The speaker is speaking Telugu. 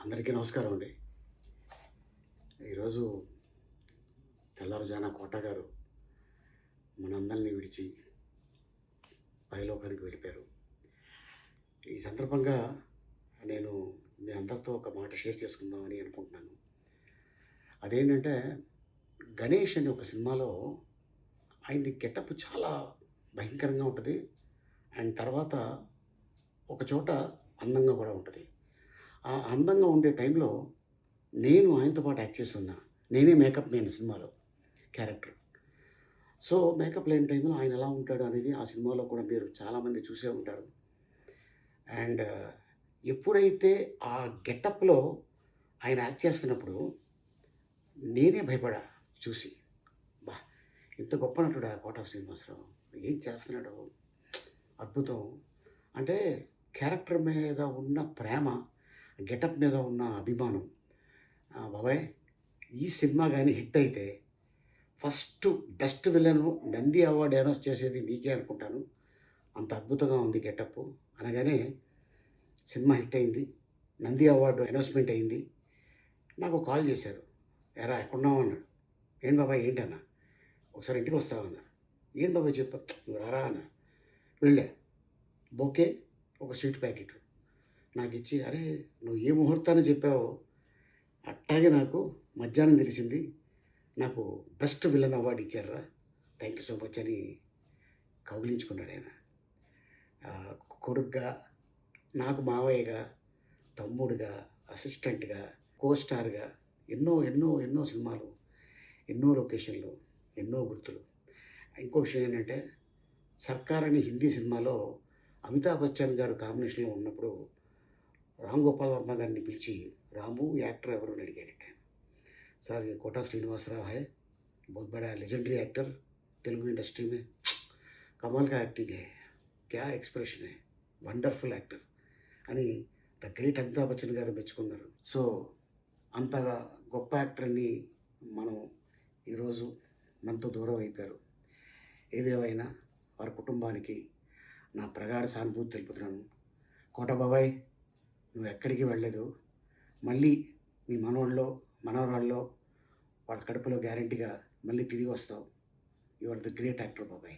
అందరికీ నమస్కారం అండి. ఈరోజు తెల్లవారుజామున కోట గారు మనందరినీ విడిచి పైలోకానికి వెళ్ళిపోయారు. ఈ సందర్భంగా నేను మీ అందరితో ఒక మాట షేర్ చేసుకుందామని అనుకుంటున్నాను. అదేంటంటే, 'గణేష్' అనే ఒక సినిమాలో ఆయనది గెటప్ చాలా భయంకరంగా ఉంటుంది. అండ్ తర్వాత ఒక చోట అందంగా కూడా ఉంటుంది. ఆ అందంగా ఉండే టైంలో నేను ఆయనతో పాటు యాక్ట్ చేసి ఉన్నా. నేనే మేకప్ మ్యాన్ సినిమాలో క్యారెక్టర్. సో, మేకప్ లేని టైంలో ఆయన ఎలా ఉంటాడు అనేది ఆ సినిమాలో కూడా మీరు చాలామంది చూసే ఉంటారు. అండ్ ఎప్పుడైతే ఆ గెటప్‌లో ఆయన యాక్ట్ చేస్తున్నప్పుడు నేనే భయపడా చూసి. అబ్బా! ఇంత గొప్ప నటుడా కోట శ్రీనివాసరావు. ఏం చేస్తున్నాడు, అద్భుతం. అంటే క్యారెక్టర్ మీద ఉన్న ప్రేమ, గెటప్ మీద ఉన్న అభిమానం. బాబాయ్, ఈ సినిమా గాని హిట్ అయితే first best villain Nandi award announce చేసేది నీకే అనుకుంటాను. అంత అద్భుతంగా ఉంది గెటప్ అనగానే సినిమా హిట్ అయింది. నంది అవార్డు అనౌన్స్‌మెంట్ అయింది. నాకు కాల్ చేశారు. "ఏరా ఎక్కడున్నావు" అన్నాడు. "ఏంటి బాబాయ్ ఏంటన్నా?" "ఒకసారి ఇంటికి వస్తావా" అన్నా. "ఏంటి బాబాయ్ చెప్పు." "నువ్వు రారా" అన్నా. వెళ్ళా. బొకే, ఒక స్వీట్ ప్యాకెట్ నాకిచ్చి, "అరే నువ్వు ఏ ముహూర్తాన్ని చెప్పావో అట్టాగే నాకు మధ్యాహ్నం తెలిసింది. నాకు బెస్ట్ విలన్ అవార్డు ఇచ్చారురా. థ్యాంక్ యూ సో మచ్" అని కౌగిలించుకున్నాడు ఆయన. కొడుగ్గా, నాకు మావయ్యగా, తమ్ముడుగా, అసిస్టెంట్‌గా, కో స్టార్‌గా ఎన్నో ఎన్నో ఎన్నో సినిమాలు, ఎన్నో లొకేషన్లు, ఎన్నో గుర్తులు. ఇంకో విషయం ఏంటంటే, 'సర్కార్' అని హిందీ సినిమాలో అమితాబ్ బచ్చన్ గారు కాంబినేషన్‌లో ఉన్నప్పుడు రామ్ గోపాల్ వర్మ గారిని పిలిచి, "రాము యాక్టర్ ఎవరు" అని అడిగాడట ఆయన. "సార్ ये कोटा श्रीनिवासराव है, बहुत बड़ा लेजेंडरी एक्टर तेलुगु इंडस्ट्री में, कमाल का एक्टिंग है, क्या एक्सप्रेशन है, వండర్ఫుల్ యాక్టర్" అని ద గ్రేట్ అమితాబ్ బచ్చన్ గారు మెచ్చుకున్నారు. సో, అంతగా గొప్ప యాక్టర్‌ని మనం ఈరోజు మనతో దూరం అయిపోయారు. ఏదేమైనా వారి కుటుంబానికి నా ప్రగాఢ సానుభూతి తెలుపుతున్నాను. కోట బాబాయ్, నువ్వు ఎక్కడికి వెళ్ళలేదు. మళ్ళీ నీ మనవళ్ళో, మనవరాళ్ళో వాళ్ళ కడుపులో గ్యారంటీగా మళ్ళీ తిరిగి వస్తావు. You are the great actor బాబాయ్.